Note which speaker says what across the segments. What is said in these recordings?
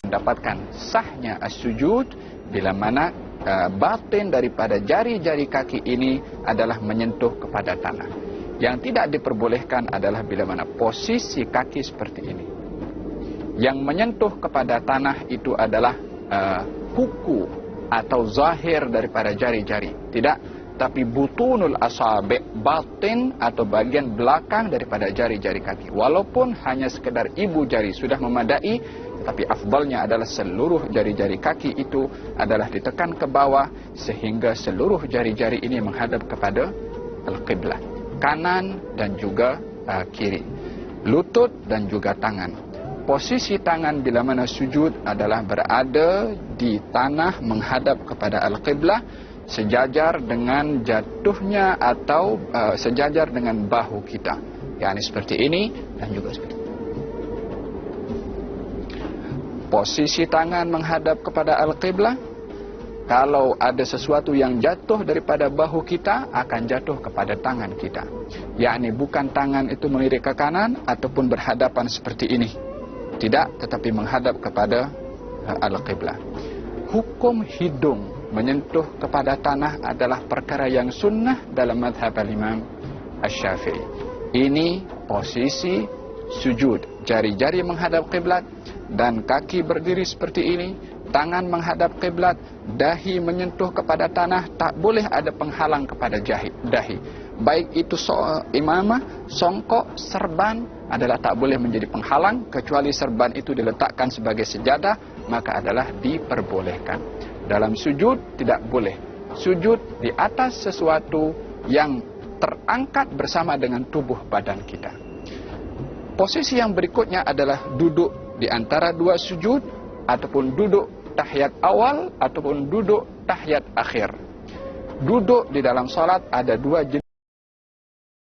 Speaker 1: mendapatkan sahnya as-sujud bila mana batin daripada jari-jari kaki ini adalah menyentuh kepada tanah. Yang tidak diperbolehkan adalah bila mana posisi kaki seperti ini. Yang menyentuh kepada tanah itu adalah kuku atau zahir daripada jari-jari. Tidak, tapi butunul asabi', batin atau bagian belakang daripada jari-jari kaki. Walaupun hanya sekedar ibu jari sudah memadai, tetapi afdalnya adalah seluruh jari-jari kaki itu adalah ditekan ke bawah sehingga seluruh jari-jari ini menghadap kepada al-qiblah, kanan dan juga kiri, lutut dan juga tangan. Posisi tangan bila mana sujud adalah berada di tanah menghadap kepada al-qiblah, sejajar dengan jatuhnya atau sejajar dengan bahu kita. Yani seperti ini dan juga seperti ini. Posisi tangan menghadap kepada al-qiblah. Kalau ada sesuatu yang jatuh daripada bahu kita, akan jatuh kepada tangan kita. Yani bukan tangan itu melirik ke kanan ataupun berhadapan seperti ini. Tidak, tetapi menghadap kepada al-qiblah. Hukum hidung menyentuh kepada tanah adalah perkara yang sunnah dalam madhab al-Imam Asy-Syafi'i. Ini posisi sujud. Jari-jari menghadap qiblat dan kaki berdiri seperti ini. Tangan menghadap qiblat, dahi menyentuh kepada tanah, tak boleh ada penghalang kepada dahi. Baik itu imamah, songkok, serban adalah tak boleh menjadi penghalang, kecuali serban itu diletakkan sebagai sejadah, maka adalah diperbolehkan. Dalam sujud tidak boleh sujud di atas sesuatu yang terangkat bersama dengan tubuh badan kita. Posisi yang berikutnya adalah duduk di antara dua sujud, ataupun duduk tahiyat awal ataupun duduk tahiyat akhir. Duduk di dalam salat ada dua jenis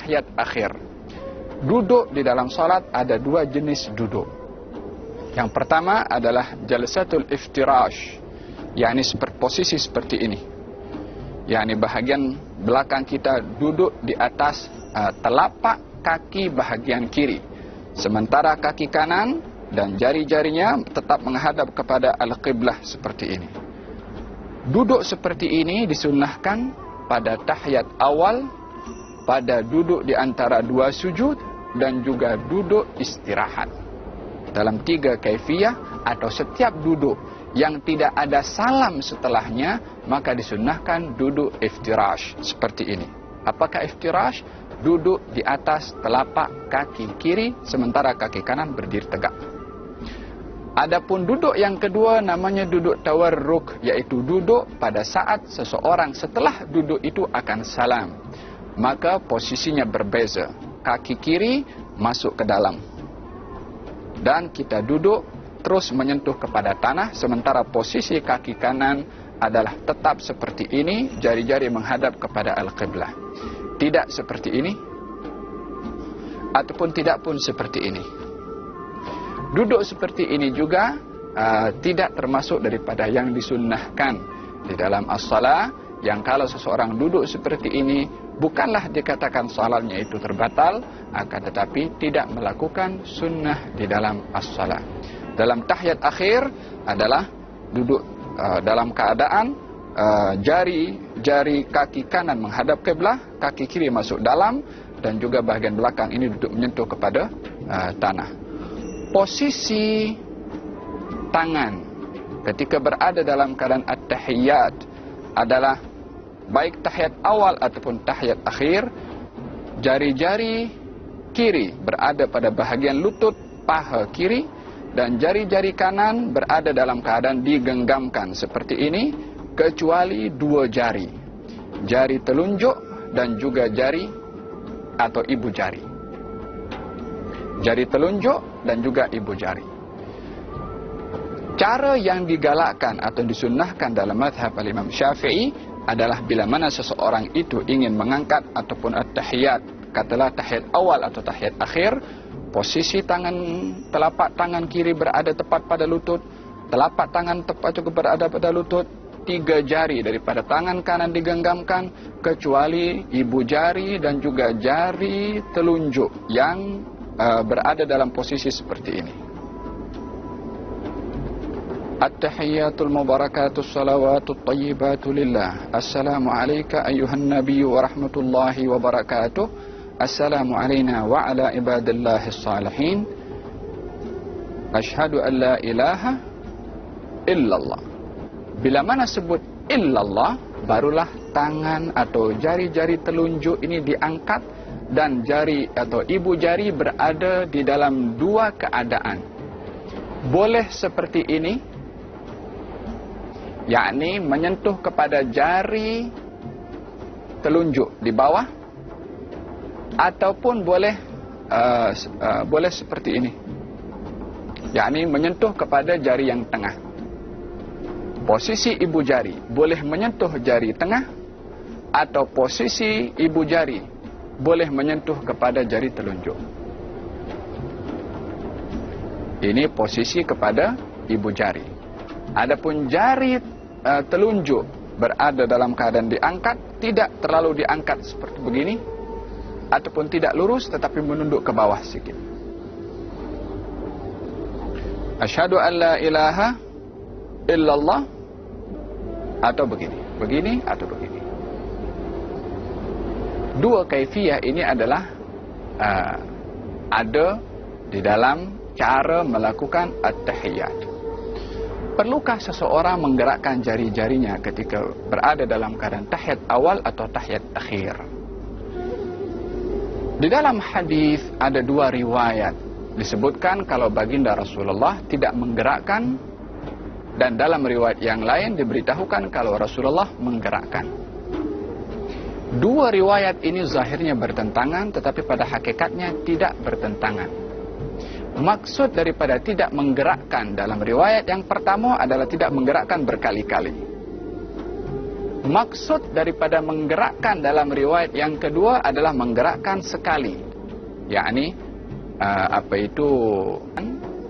Speaker 1: tahiyat akhir. Duduk di dalam salat ada dua jenis duduk. Yang pertama adalah jalsatul iftirash, yakni posisi seperti ini. Yakni bahagian belakang kita duduk di atas telapak kaki bahagian kiri, sementara kaki kanan dan jari-jarinya tetap menghadap kepada al-qiblah seperti ini. Duduk seperti ini disunnahkan pada tahiyat awal, pada duduk di antara dua sujud, dan juga duduk istirahat. Dalam 3 kaifiyah atau setiap duduk yang tidak ada salam setelahnya, maka disunnahkan duduk iftirash seperti ini. Apakah iftirash? Duduk di atas telapak kaki kiri, sementara kaki kanan berdiri tegak. Adapun duduk yang kedua namanya duduk tawarruk, yaitu duduk pada saat seseorang setelah duduk itu akan salam. Maka posisinya berbeza. Kaki kiri masuk ke dalam dan kita duduk terus menyentuh kepada tanah, sementara posisi kaki kanan adalah tetap seperti ini, jari-jari menghadap kepada al-qiblah. Tidak seperti ini ataupun tidak pun seperti ini. Duduk seperti ini juga tidak termasuk daripada yang disunnahkan di dalam as-salah, yang kalau seseorang duduk seperti ini bukanlah dikatakan salatnya itu terbatal, akan tetapi tidak melakukan sunnah di dalam as-salah. Dalam tahiyat akhir adalah duduk dalam keadaan jari kaki kanan menghadap kiblah, kaki kiri masuk dalam, dan juga bahagian belakang ini duduk menyentuh kepada tanah. Posisi tangan ketika berada dalam keadaan at-tahiyat adalah baik tahiyat awal ataupun tahiyat akhir, jari-jari kiri berada pada bahagian lutut paha kiri, dan jari-jari kanan berada dalam keadaan digenggamkan seperti ini, kecuali 2 jari, jari telunjuk dan juga jari atau ibu jari. Jari telunjuk dan juga ibu jari. Cara yang digalakkan atau disunnahkan dalam mazhab al-Imam Syafi'i adalah bila mana seseorang itu ingin mengangkat ataupun at-tahiyat, katalah tahiyat awal atau tahiyat akhir, posisi telapak tangan kiri berada tepat pada lutut, telapak tangan tepat juga berada pada lutut, 3 jari daripada tangan kanan digenggamkan, kecuali ibu jari dan juga jari telunjuk yang berada dalam posisi seperti ini. At-tahiyyatul mubarakatus salawatut tayyibatu lillah. Assalamu alayka ayyuhan nabiyyu wa rahmatullahi wa barakatuh. Assalamu alayna wa ala ibadillahis salihin. Asyhadu an la ilaha illallah. Bila mana sebut illallah, barulah tangan atau jari-jari telunjuk ini diangkat dan jari atau ibu jari berada di dalam dua keadaan. Boleh seperti ini, yakni menyentuh kepada jari telunjuk di bawah, ataupun boleh seperti ini, yakni menyentuh kepada jari yang tengah. Posisi ibu jari boleh menyentuh jari tengah, atau posisi ibu jari boleh menyentuh kepada jari telunjuk. Ini posisi kepada ibu jari. Adapun jari telunjuk berada dalam keadaan diangkat, tidak terlalu diangkat seperti begini, ataupun tidak lurus tetapi menunduk ke bawah sedikit. Asyhadu an la ilaha illallah, atau begini atau begini. Dua kaifiyah ini adalah ada di dalam cara melakukan at-tahiyyat. Perlukah seseorang menggerakkan jari-jarinya ketika berada dalam keadaan tahiyat awal atau tahiyat akhir? Di dalam hadis ada dua riwayat. Disebutkan kalau baginda Rasulullah tidak menggerakkan, dan dalam riwayat yang lain diberitahukan kalau Rasulullah menggerakkan. Dua riwayat ini zahirnya bertentangan, tetapi pada hakikatnya tidak bertentangan. Maksud daripada tidak menggerakkan dalam riwayat yang pertama adalah tidak menggerakkan berkali-kali. Maksud daripada menggerakkan dalam riwayat yang kedua adalah menggerakkan sekali. Yakni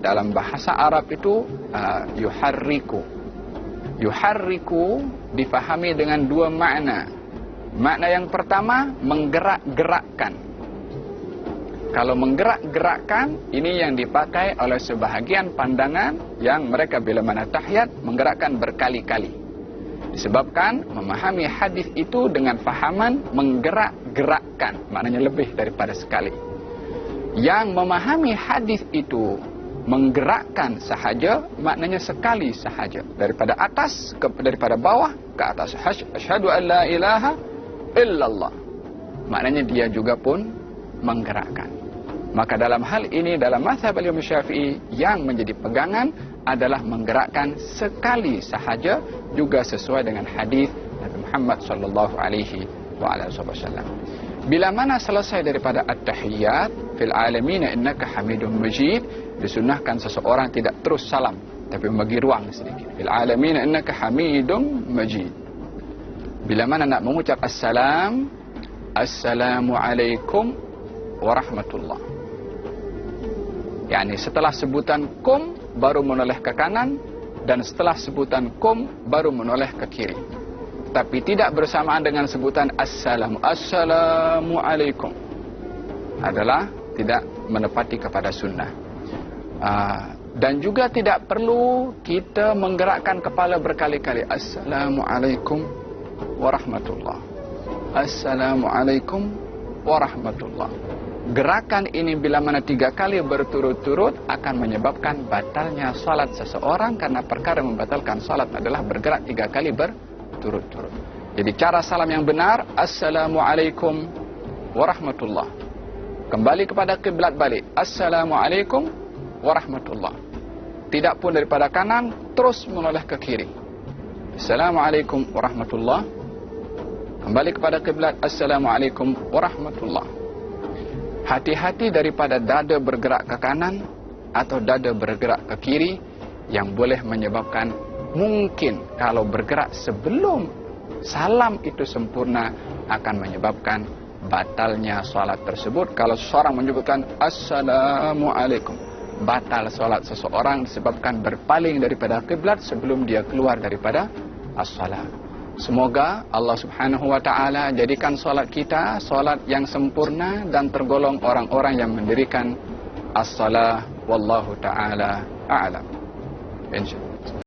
Speaker 1: dalam bahasa Arab itu yuharriku. Yuharriku difahami dengan dua makna. Makna yang pertama, menggerak-gerakkan. Kalau menggerak-gerakkan, ini yang dipakai oleh sebahagian pandangan yang mereka bila mana tahiyat menggerakkan berkali-kali. Disebabkan memahami hadis itu dengan fahaman menggerak-gerakkan, maknanya lebih daripada sekali. Yang memahami hadis itu menggerakkan sahaja, maknanya sekali sahaja, daripada atas daripada bawah ke atas. Asyhadu an la ilaha illallah, maknanya dia juga pun menggerakkan. Maka dalam hal ini, dalam mazhab Imam Syafi'i, yang menjadi pegangan adalah menggerakkan sekali sahaja, juga sesuai dengan hadis Nabi Muhammad sallallahu alaihi wasallam. Bila mana selesai daripada at-tahiyyat fil alamin innaka hamidum majid, disunahkan seseorang tidak terus salam, tapi membagi ruang sedikit. Fil alamin innaka hamidum majid. Bila mana nak mengucap assalam, assalamualaikum warahmatullah. Yani setelah sebutan kum baru menoleh ke kanan, dan setelah sebutan kum baru menoleh ke kiri. Tapi tidak bersamaan dengan sebutan assalamualaikum. Adalah tidak menepati kepada sunnah. Dan juga tidak perlu kita menggerakkan kepala berkali-kali. Assalamualaikum warahmatullah. Assalamualaikum warahmatullah. Gerakan ini bila mana 3 kali berturut-turut akan menyebabkan batalnya salat seseorang, karena perkara membatalkan salat adalah bergerak 3 kali berturut-turut. Jadi cara salam yang benar, assalamualaikum warahmatullah. Kembali kepada kiblat balik, assalamualaikum warahmatullah. Tidak pun daripada kanan terus menoleh ke kiri. Assalamualaikum warahmatullah. Kembali kepada kiblat, assalamualaikum warahmatullah. Hati-hati daripada dada bergerak ke kanan atau dada bergerak ke kiri, yang boleh menyebabkan, mungkin kalau bergerak sebelum salam itu sempurna, akan menyebabkan batalnya salat tersebut. Kalau seseorang menyebutkan assalamualaikum, batal salat seseorang disebabkan berpaling daripada kiblat sebelum dia keluar daripada as-salat. Semoga Allah Subhanahu wa taala jadikan salat kita salat yang sempurna dan tergolong orang-orang yang mendirikan as-salah. Wallahu taala a'lam. Insyaallah.